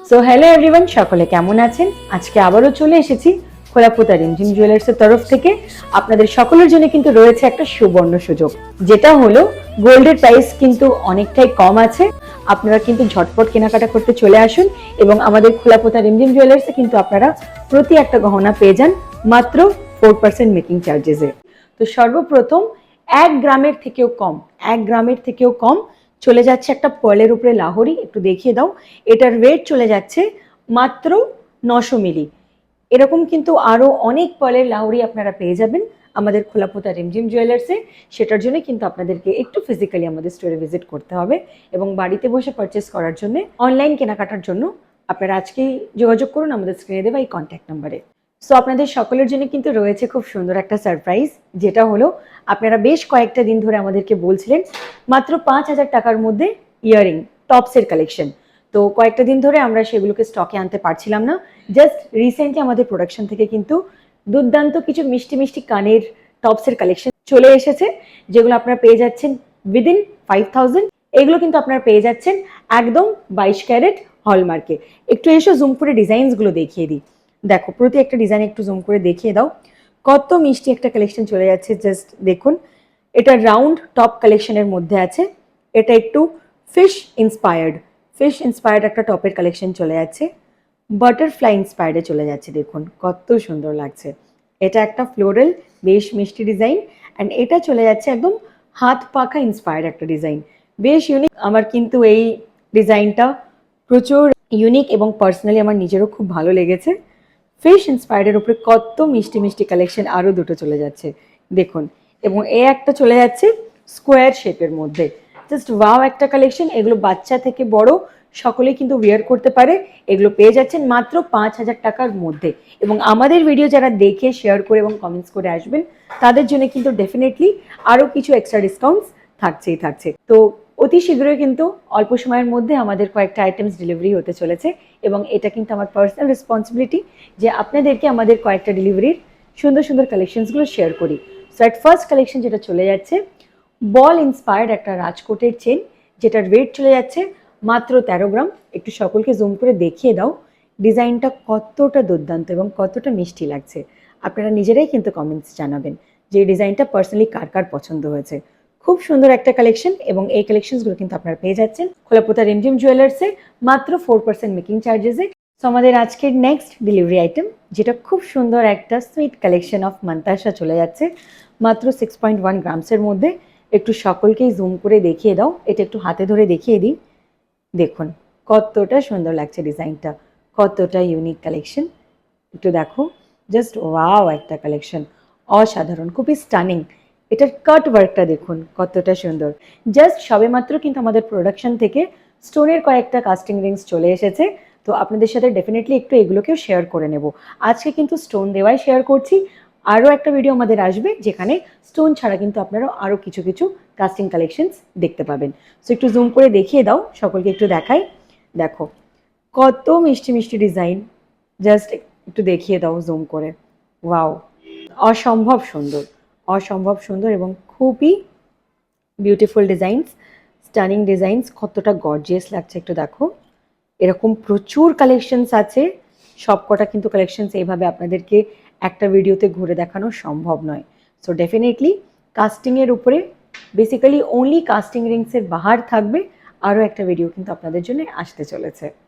So hello everyone, সকলে কেমন আছেন? আজকে আবারও চলে এসেছি খোলাপোতা রিমঝিম জুয়েলার্সের তরফ থেকে। আপনাদের সকলের জন্য কিন্তু রয়েছে একটা সুবর্ণ সুযোগ, যেটা হলো গোল্ডের প্রাইস কিন্তু অনেকটাই কম আছে। আপনারা কিন্তু ঝটপট কেনাকাটা করতে চলে আসুন এবং আমাদের খোলাপোতা রিমঝিম জুয়েলার্সে কিন্তু আপনারা প্রতি একটা গহনা পেয়ে যান মাত্র 4% মেকিং চার্জেসে। তো সর্বপ্রথম 1 গ্রামের থেকেও কম চলে যাচ্ছে একটা পার্লের উপরে লাহোরি। একটু দেখিয়ে দাও, এটার ওয়েট চলে যাচ্ছে মাত্র 900 মিলি। এরকম কিন্তু আরো অনেক পার্লের লাহোরি আপনারা পেয়ে যাবেন আমাদের খোলাপোতা রিমঝিম জুয়েলার্সে। সেটার জন্য কিন্তু আপনাদেরকে একটু ফিজিক্যালি আমাদের স্টোরে ভিজিট করতে হবে এবং বাড়িতে বসে পারচেস করার জন্য, অনলাইন কেনাকাটার জন্য আপনারা আজকেই যোগাযোগ করুন আমাদের স্ক্রিনে দেওয়া এই কন্ট্যাক্ট নাম্বারে। সো আপনাদের সকলের জন্য কিন্তু রয়েছে খুব সুন্দর একটা সারপ্রাইজ, যেটা হলো আপনারা বেশ কয়েকটা দিন ধরে আমাদেরকে বলছিলেন মাত্র 5,000 টাকার মধ্যে ইয়ারিং টপসের কালেকশন। তো কয়েকটা দিন ধরে আমরা সেগুলোকে স্টকে আনতে পারছিলাম না। জাস্ট রিসেন্টলি আমাদের প্রোডাকশন থেকে কিন্তু দুর্দান্ত কিছু মিষ্টি মিষ্টি কানের টপসের কালেকশন চলে এসেছে, যেগুলো আপনারা পেয়ে যাচ্ছেন উইদিন 5,000। এগুলো কিন্তু আপনারা পেয়ে যাচ্ছেন একদম 22 ক্যারেট হলমার্কে। একটু এসে জুম করে ডিজাইনসগুলো দেখিয়ে দিই। দেখো, প্রতি একটা ডিজাইন একটু জুম করে দেখিয়ে দাও, কত মিষ্টি একটা কালেকশন চলে যাচ্ছে। জাস্ট দেখুন, এটা রাউন্ড টপ কালেকশনের মধ্যে আছে। এটা একটু ফিশ ইন্সপায়ার্ড একটা টপের কালেকশন চলে যাচ্ছে। বাটারফ্লাই ইন্সপায়ার্ডে চলে যাচ্ছে। দেখুন কত সুন্দর লাগছে। এটা একটা ফ্লোরাল বেশ মিষ্টি ডিজাইন, অ্যান্ড এটা চলে যাচ্ছে একদম হাত পাখা ইন্সপায়ার্ড একটা ডিজাইন, বেশ ইউনিক। আমার কিন্তু এই ডিজাইনটা প্রচুর ইউনিক এবং পার্সোনালি আমার নিজেরও খুব ভালো লেগেছে। ফিশ ইন্সপায়ার্ডের উপরে কত মিষ্টি মিষ্টি কালেকশন আরও দুটো চলে যাচ্ছে দেখুন। এবং এ একটা চলে যাচ্ছে স্কোয়ার শেপের মধ্যে। জাস্ট ওয়াও একটা কালেকশন। এগুলো বাচ্চা থেকে বড় সকলেই কিন্তু ওয়্যার করতে পারে। এগুলো পেয়ে যাচ্ছেন মাত্র 5,000 টাকার মধ্যে। এবং আমাদের ভিডিও যারা দেখে শেয়ার করে এবং কমেন্টস করে আসবেন, তাদের জন্য কিন্তু ডেফিনেটলি আরও কিছু এক্সট্রা ডিসকাউন্টস থাকছে। তো অতি শীঘ্রই কিন্তু অল্প সময়ের মধ্যে আমাদের কয়েকটা আইটেমস ডেলিভারি হতে চলেছে, এবং এটা কিন্তু আমার পার্সোনাল রেসপন্সিবিলিটি যে আপনাদেরকে আমাদের কয়েকটা ডেলিভারির সুন্দর সুন্দর কালেকশনসগুলো শেয়ার করি। সো অ্যাট ফার্স্ট কালেকশন যেটা চলে যাচ্ছে বল ইন্সপায়ার্ড একটা রাজকোটের চেন, যেটার ওয়েট চলে যাচ্ছে মাত্র 13 গ্রাম। একটু সকলকে জুম করে দেখিয়ে দাও ডিজাইনটা কতটা দুর্দান্ত এবং কতটা মিষ্টি লাগছে। আপনারা নিজেরাই কিন্তু কমেন্টস জানাবেন যে এই ডিজাইনটা পার্সোনালি কার কার পছন্দ হয়েছে। খুব সুন্দর একটা কালেকশন, এবং এই কালেকশনসগুলো কিন্তু আপনারা পেয়ে যাচ্ছেন খোলাপোতা রিমঝিম জুয়েলার্সে মাত্র 4% মেকিং চার্জেসে। সো আমাদের আজকের নেক্সট ডেলিভারি আইটেম, যেটা খুব সুন্দর একটা সুইট কালেকশন অফ মান্তাসা চলে যাচ্ছে মাত্র 6.1 গ্রামসের মধ্যে। একটু সকলকেই জুম করে দেখিয়ে দাও, এটা একটু হাতে ধরে দেখিয়ে দিই। দেখুন কতটা সুন্দর লাগছে ডিজাইনটা, কতটা ইউনিক কালেকশন। একটু দেখো, জাস্ট ওয়াও একটা কালেকশন, অসাধারণ, খুবই স্টানিং। এটার কাট ওয়ার্কটা দেখুন কতটা সুন্দর। জাস্ট সবেমাত্র কিন্তু আমাদের প্রোডাকশন থেকে স্টোনের কয়েকটা কাস্টিং রিংস চলে এসেছে। তো আপনাদের সাথে ডেফিনেটলি একটু এগুলোকেও শেয়ার করে নেব। আজকে কিন্তু স্টোন দেওয়াই শেয়ার করছি। আরও একটা ভিডিও আমাদের আসবে যেখানে স্টোন ছাড়া কিন্তু আপনারা আরও কিছু কিছু কাস্টিং কালেকশনস দেখতে পাবেন। সো একটু জুম করে দেখিয়ে দাও, সকলকে একটু দেখাই। দেখো কত মিষ্টি মিষ্টি ডিজাইন, জাস্ট একটু দেখিয়ে দাও জুম করে। ওয়াও, অসম্ভব সুন্দর, অসম্ভব সুন্দর এবং খুবই বিউটিফুল ডিজাইনস, স্টানিং ডিজাইনস, কতটা গর্জিয়াস লাগছে একটু দেখো। এরকম প্রচুর কালেকশনস আছে, সবকটা কিন্তু কালেকশনস এইভাবে আপনাদেরকে একটা ভিডিওতে ঘুরে দেখানো সম্ভব নয়। সো ডেফিনেটলি কাস্টিংয়ের উপরে, বেসিক্যালি অনলি কাস্টিং রিংসের বাহার থাকবে আরও একটা ভিডিও কিন্তু আপনাদের জন্য আসতে চলেছে।